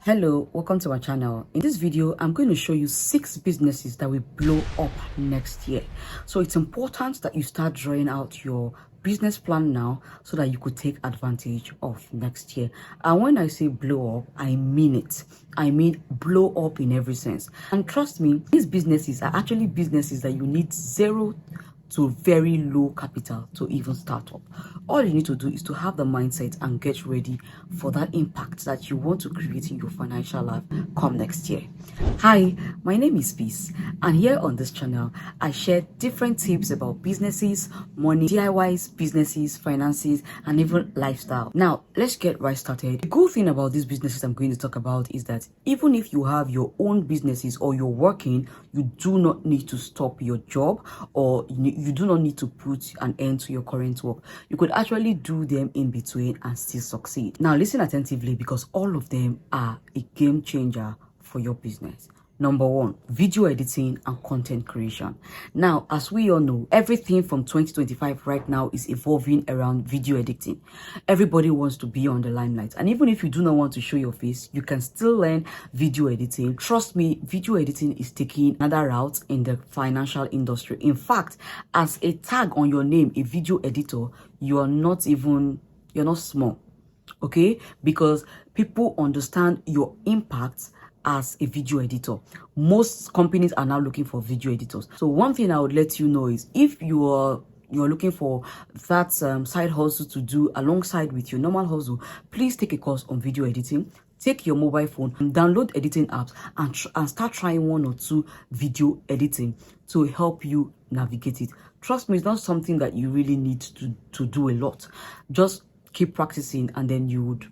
Hello, welcome to my channel. In this video, I'm going to show you 6 businesses that will blow up next year. So it's important that you start drawing out your business plan now so that you could take advantage of next year. And when I say blow up, I mean it. I mean blow up in every sense. And trust me, these businesses are actually businesses that you need zero to very low capital to even start up. All you need to do is to have the mindset and get ready for that impact that you want to create in your financial life come next year. Hi, my name is Peace, and here on this channel I share different tips about businesses, money, DIYs, businesses, finances, and even lifestyle. Now let's get right started. The good thing about these businesses I'm going to talk about is that even if you have your own businesses or you're working, you do not need to stop your job, or you do not need to put an end to your current work. You could actually do them in between and still succeed. Now listen attentively, because all of them are a game changer for your business. Number 1, video editing and content creation. Now, as we all know, everything from 2025 right now is evolving around video editing. Everybody wants to be on the limelight. And even if you do not want to show your face, you can still learn video editing. Trust me, video editing is taking another route in the financial industry. In fact, as a tag on your name, a video editor, you're not small. Okay? Because people understand your impact as a video editor. Most companies are now looking for video editors. So one thing I would let you know is, if you're looking for that side hustle to do alongside with your normal hustle, please take a course on video editing. Take your mobile phone and download editing apps and start trying 1 or 2 video editing to help you navigate it. Trust me, it's not something that you really need to do a lot. Just keep practicing and then you would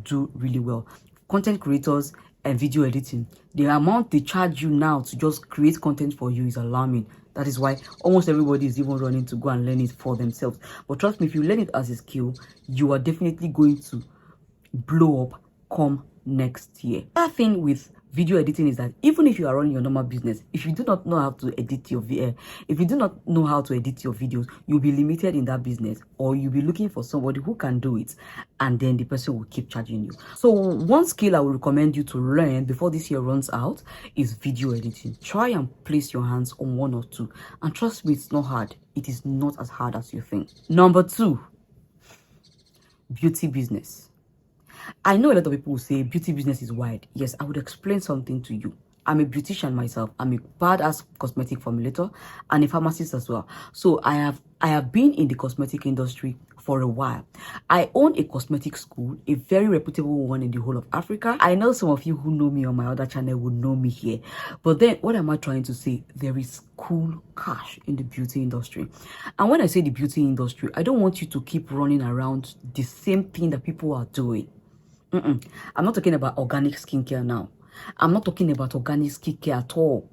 do really well. Content creators and video editing, the amount they charge you now to just create content for you is alarming. That is why almost everybody is even running to go and learn it for themselves. But trust me, if you learn it as a skill, you are definitely going to blow up come next year. Another thing with video editing is that even if you are running your normal business, if you do not know how to edit your if you do not know how to edit your videos, you'll be limited in that business, or you'll be looking for somebody who can do it, and then the person will keep charging you. So one skill I would recommend you to learn before this year runs out is video editing. Try and place your hands on 1 or 2, and trust me, it's not hard. It is not as hard as you think. Number 2, beauty business. I know a lot of people will say beauty business is wide. Yes, I would explain something to you. I'm a beautician myself. I'm a badass cosmetic formulator and a pharmacist as well. So I have been in the cosmetic industry for a while. I own a cosmetic school, a very reputable one in the whole of Africa. I know some of you who know me on my other channel would know me here. But then what am I trying to say? There is cool cash in the beauty industry. And when I say the beauty industry, I don't want you to keep running around the same thing that people are doing. I'm not talking about organic skincare now. I'm not talking about organic skincare at all.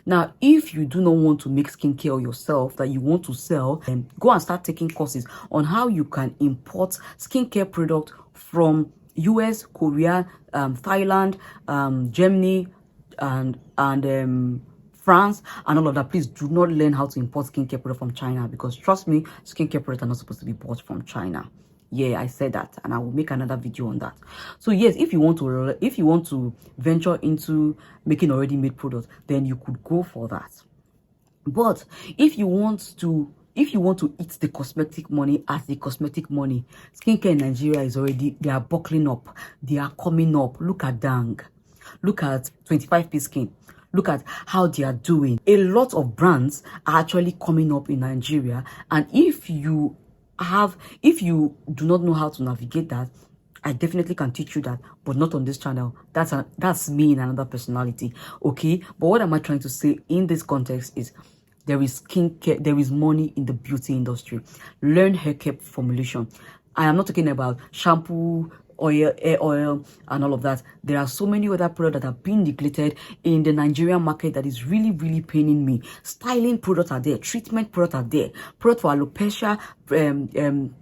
Now, if you do not want to make skincare yourself that you want to sell, then go and start taking courses on how you can import skincare products from US, Korea, Thailand, Germany, and France, and all of that. Please do not learn how to import skincare products from China, because trust me, skincare products are not supposed to be bought from China. Yeah, I said that, and I will make another video on that. So yes, if you want to venture into making already made products, then you could go for that. But if you want to eat the cosmetic money as the cosmetic money, skincare in Nigeria is already, they are buckling up, they are coming up. Look at Dang, look at 25p Skin. Look at how they are doing. A lot of brands are actually coming up in Nigeria, and if you do not know how to navigate that, I definitely can teach you that, but not on this channel. That's me in another personality. Okay, but what am I trying to say in this context is, there is skincare, there is money in the beauty industry. Learn hair care formulation. I am not talking about shampoo, oil, hair oil, and all of that. There are so many other products that have been neglected in the Nigerian market that is really, really paining me. Styling products are there, treatment products are there, product for alopecia,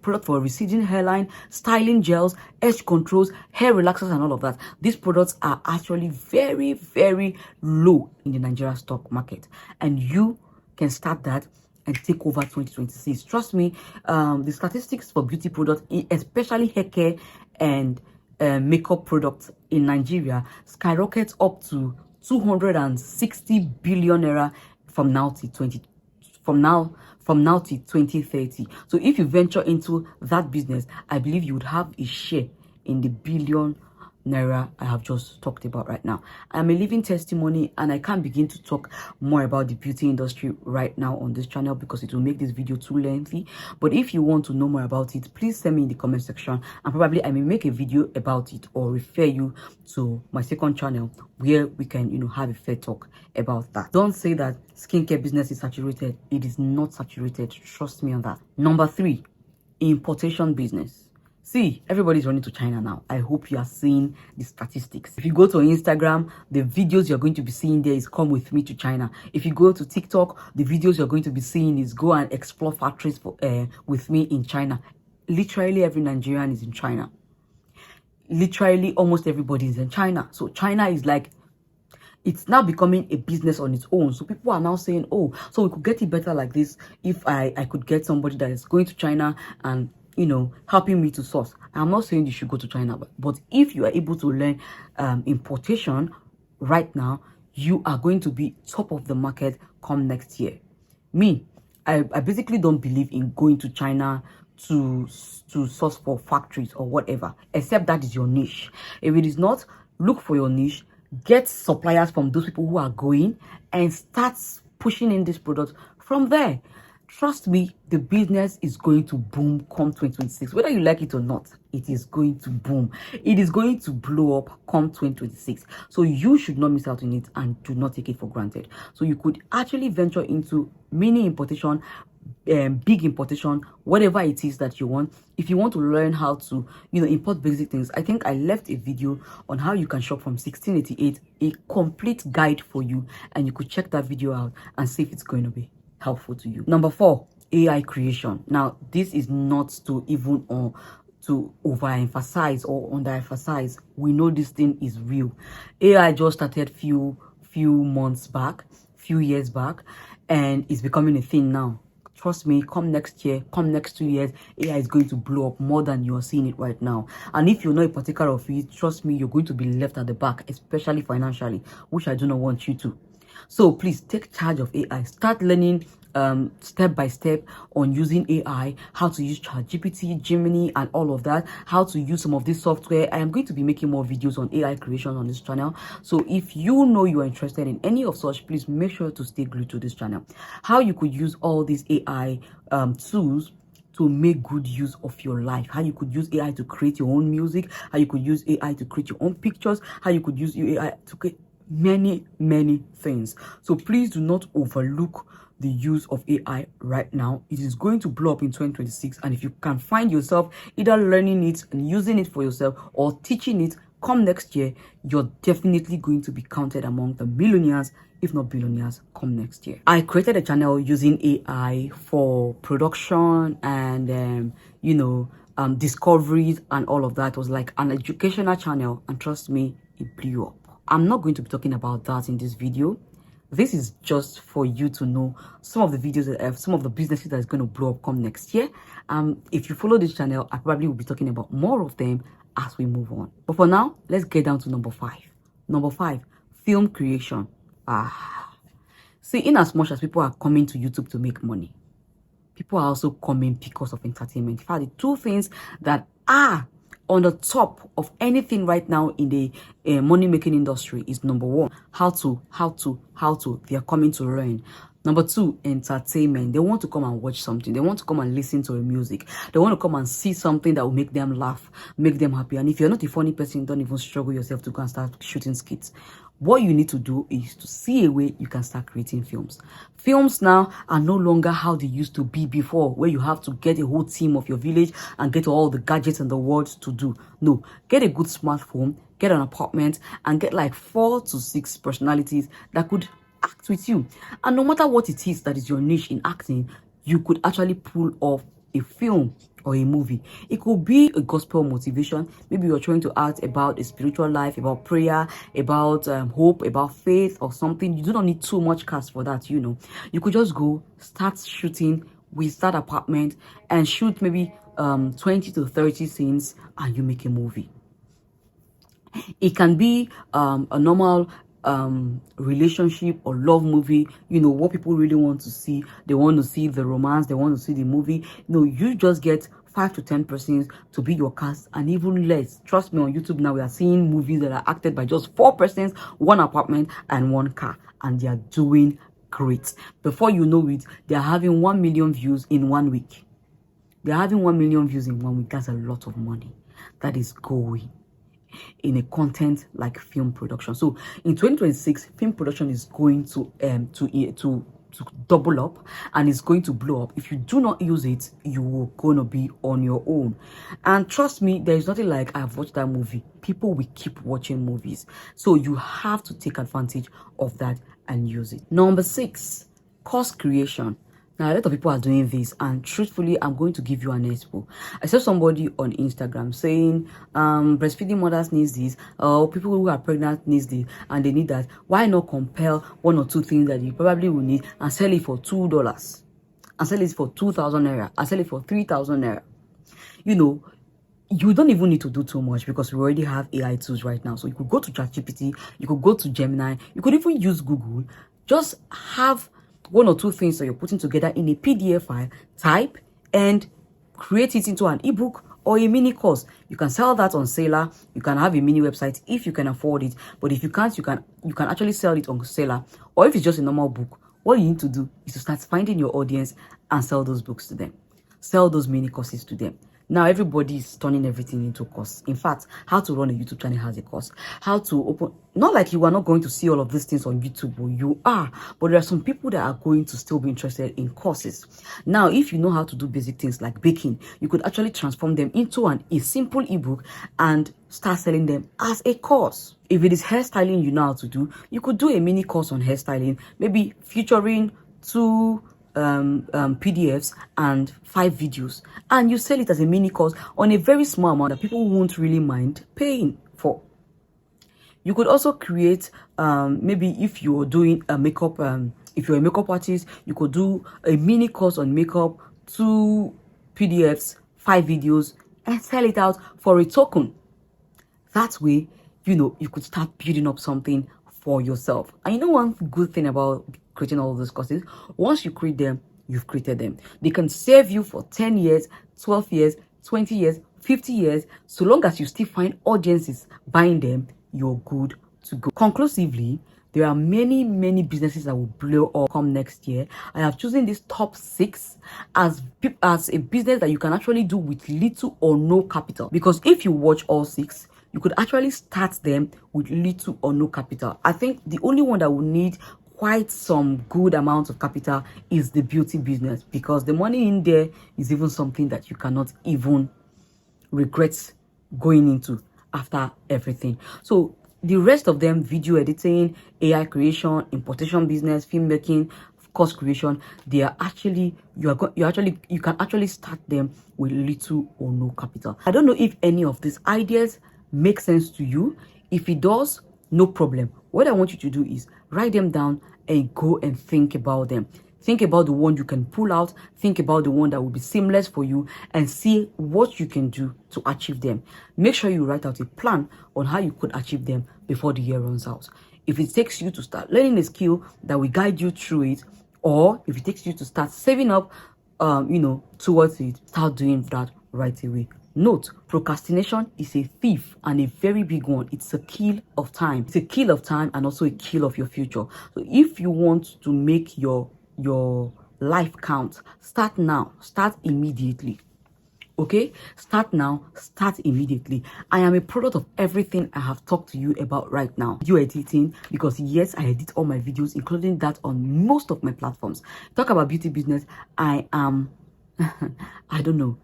product for receding hairline, styling gels, edge controls, hair relaxers, and all of that. These products are actually very, very low in the Nigerian stock market, and you can start that and take over 2026. Trust me, the statistics for beauty products, especially hair care and makeup products in Nigeria skyrockets up to 260 billion naira from now till 2030. So if you venture into that business, I believe you would have a share in the billion naira I have just talked about right now. I'm a living testimony, and I can't begin to talk more about the beauty industry right now on this channel because it will make this video too lengthy. But if you want to know more about it, please send me in the comment section, and probably I may make a video about it or refer you to my second channel where we can, have a fair talk about that. Don't say that skincare business is saturated. It is not saturated. Trust me on that. Number 3, importation business. See, everybody's running to China now. I hope you are seeing the statistics. If you go to Instagram, the videos you're going to be seeing there is come with me to China. If you go to TikTok, the videos you're going to be seeing is go and explore factories with me in China. Literally every Nigerian is in China. Literally almost everybody is in China. So China is like, it's now becoming a business on its own. So people are now saying, oh, so we could get it better like this if I could get somebody that is going to China and helping me to source. I'm not saying you should go to China, but if you are able to learn importation right now, you are going to be top of the market come next year. I basically don't believe in going to China to source for factories or whatever, except that is your niche. If it is not, look for your niche, get suppliers from those people who are going, and start pushing in this product from there. Trust me, the business is going to boom come 2026. Whether you like it or not, it is going to boom. It is going to blow up come 2026. So you should not miss out on it and do not take it for granted. So you could actually venture into mini importation, big importation, whatever it is that you want. If you want to learn how to import basic things, I think I left a video on how you can shop from 1688, a complete guide for you, and you could check that video out and see if it's going to be helpful to you. Number 4, AI creation. Now, this is not to even to overemphasize or underemphasize. We know this thing is real. AI just started few months back, few years back, and it's becoming a thing now. Trust me, come next year, come next 2 years, AI is going to blow up more than you're seeing it right now. And if you're not a particular of it, trust me, you're going to be left at the back, especially financially, which I do not want you to. So please take charge of AI. Start learning step by step on using AI, how to use ChatGPT, Gemini, and all of that, how to use some of this software. I am going to be making more videos on AI creation on this channel. So if you know you are interested in any of such, please make sure to stay glued to this channel. How you could use all these AI tools to make good use of your life, how you could use AI to create your own music, how you could use AI to create your own pictures, how you could use AI to create many things. So please do not overlook the use of AI right now. It is going to blow up in 2026, and if you can find yourself either learning it and using it for yourself or teaching it come next year, you're definitely going to be counted among the millionaires, if not billionaires, come next year. I created a channel using AI for production and discoveries and all of that. It was like an educational channel, and trust me, it blew up. I'm not going to be talking about that in this video. This is just for you to know some of the videos that I have, some of the businesses that is going to blow up come next year. If you follow this channel, I probably will be talking about more of them as we move on. But for now, let's get down to number 5. Number 5, film creation. See, in as much as people are coming to YouTube to make money, people are also coming because of entertainment. In fact, the two things that are on the top of anything right now in the money-making industry is number 1, how to. They are coming to learn. Number 2, entertainment. They want to come and watch something. They want to come and listen to a music. They want to come and see something that will make them laugh, make them happy. And if you're not a funny person, don't even struggle yourself to go and start shooting skits. What you need to do is to see a way you can start creating films. Films now are no longer how they used to be before, where you have to get a whole team of your village and get all the gadgets in the world to do. No, get a good smartphone, get an apartment, and get like 4 to 6 personalities that could act with you. And no matter what it is that is your niche in acting, you could actually pull off a film or a movie. It could be a gospel motivation. Maybe you're trying to act about a spiritual life, about prayer, about hope, about faith or something. You do not need too much cast for that, You could just go start shooting with that apartment and shoot maybe 20 to 30 scenes, and you make a movie. It can be a normal relationship or love movie, you know, what people really want to see. They want to see the romance, they want to see the movie. You know, you just get 5 to 10 persons to be your cast, and even less. Trust me, on YouTube now we are seeing movies that are acted by just 4 persons, 1 apartment and 1 car, and they are doing great. Before you know it, they are having 1 million views in 1 week. They're having 1 million views in 1 week. That's a lot of money that is going in a content like film production. So in 2026, film production is going to double up, and it's going to blow up. If you do not use it, you are going to be on your own. And trust me, there is nothing like I've watched that movie. People will keep watching movies, so you have to take advantage of that and use it. Number 6, course creation. Now, a lot of people are doing this, and truthfully, I'm going to give you an example. I saw somebody on Instagram saying, breastfeeding mothers needs this, or people who are pregnant needs this, and they need that. Why not compel 1 or 2 things that you probably will need and sell it for $2, and sell it for 2,000 naira, and sell it for 3,000 naira? You know, you don't even need to do too much, because we already have AI tools right now. So you could go to ChatGPT, you could go to Gemini, you could even use Google. Just have 1 or 2 things that you're putting together in a PDF file, type and create it into an ebook or a mini course. You can sell that on Seller. You can have a mini website if you can afford it. But if you can't, you can actually sell it on Seller. Or if it's just a normal book, what you need to do is to start finding your audience and sell those books to them. Sell those mini courses to them. Now everybody is turning everything into a course. In fact, how to run a YouTube channel has a course. How to open, not like you are not going to see all of these things on YouTube, or you are, but there are some people that are going to still be interested in courses. Now, if you know how to do basic things like baking, you could actually transform them into a simple ebook and start selling them as a course. If it is hairstyling you know how to do, you could do a mini course on hairstyling, maybe featuring 2 PDFs and 5 videos, and you sell it as a mini course on a very small amount that people won't really mind paying for. You could also create maybe if you're doing a makeup, if you're a makeup artist, you could do a mini course on makeup, 2 PDFs, 5 videos, and sell it out for a token. That way, you know, you could start building up something for yourself. And you know one good thing about creating all of those courses, once you create them, you've created them. They can serve you for 10 years, 12 years, 20 years, 50 years. So long as you still find audiences buying them, you're good to go. Conclusively, there are many businesses that will blow up come next year. I have chosen this top 6 as a business that you can actually do with little or no capital. Because if you watch all 6, you could actually start them with little or no capital. I think the only one that will need quite some good amount of capital is the beauty business, because the money in there is even something that you cannot even regret going into after everything. So the rest of them, video editing, AI creation, importation business, filmmaking, course creation, they are actually you can actually start them with little or no capital. I don't know if any of these ideas make sense to you. If it does, no problem. What I want you to do is write them down and go and think about them. Think about the one you can pull out. Think about the one that will be seamless for you, and see what you can do to achieve them. Make sure you write out a plan on how you could achieve them before the year runs out. If it takes you to start learning a skill that will guide you through it, or if it takes you to start saving up, towards it, start doing that right away. Note, procrastination is a thief, and a very big one. It's a kill of time. It's a kill of time and also a kill of your future. So if you want to make your life count, start now. Start immediately. Okay? Start now. Start immediately. I am a product of everything I have talked to you about right now. Video editing, because yes, I edit all my videos, including that on most of my platforms. Talk about beauty business. I am, I don't know.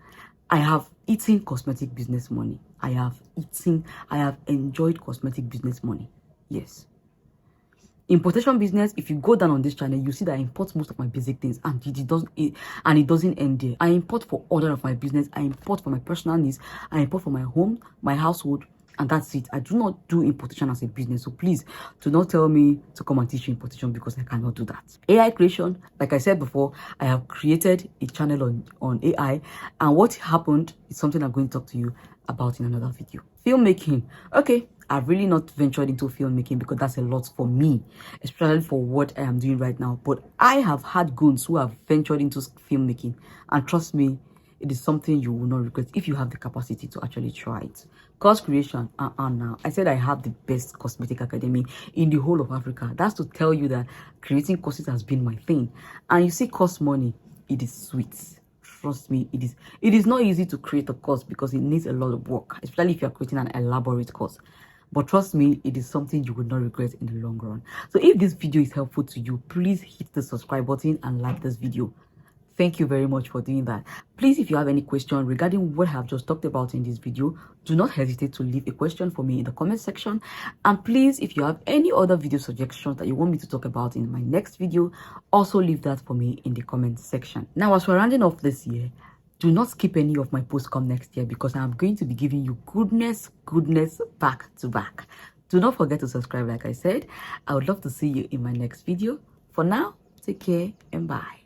I have eaten cosmetic business money. I have enjoyed cosmetic business money. Yes. Importation business, if you go down on this channel, you see that I import most of my basic things, and it doesn't end there. I import for order of my business. I import for my personal needs. I import for my home, my household, and that's it. I do not do importation as a business. So please do not tell me to come and teach you importation, because I cannot do that. AI creation, like I said before, I have created a channel on AI, and what happened is something I'm going to talk to you about in another video. Filmmaking. Okay, I've really not ventured into filmmaking because that's a lot for me, especially for what I am doing right now. But I have had goons who have ventured into filmmaking, and trust me, it is something you will not regret if you have the capacity to actually try it. Course creation, now. I said I have the best cosmetic academy in the whole of Africa. That's to tell you that creating courses has been my thing. And you see, cost money, it is sweet. Trust me, it is not easy to create a course because it needs a lot of work, especially if you're creating an elaborate course. But trust me, it is something you will not regret in the long run. So if this video is helpful to you, please hit the subscribe button and like this video. Thank you very much for doing that. Please, if you have any question regarding what I have just talked about in this video, do not hesitate to leave a question for me in the comment section. And please, if you have any other video suggestions that you want me to talk about in my next video, also leave that for me in the comment section. Now, as we're rounding off this year, do not skip any of my posts come next year because I'm going to be giving you goodness back to back. Do not forget to subscribe like I said. I would love to see you in my next video. For now, take care and bye.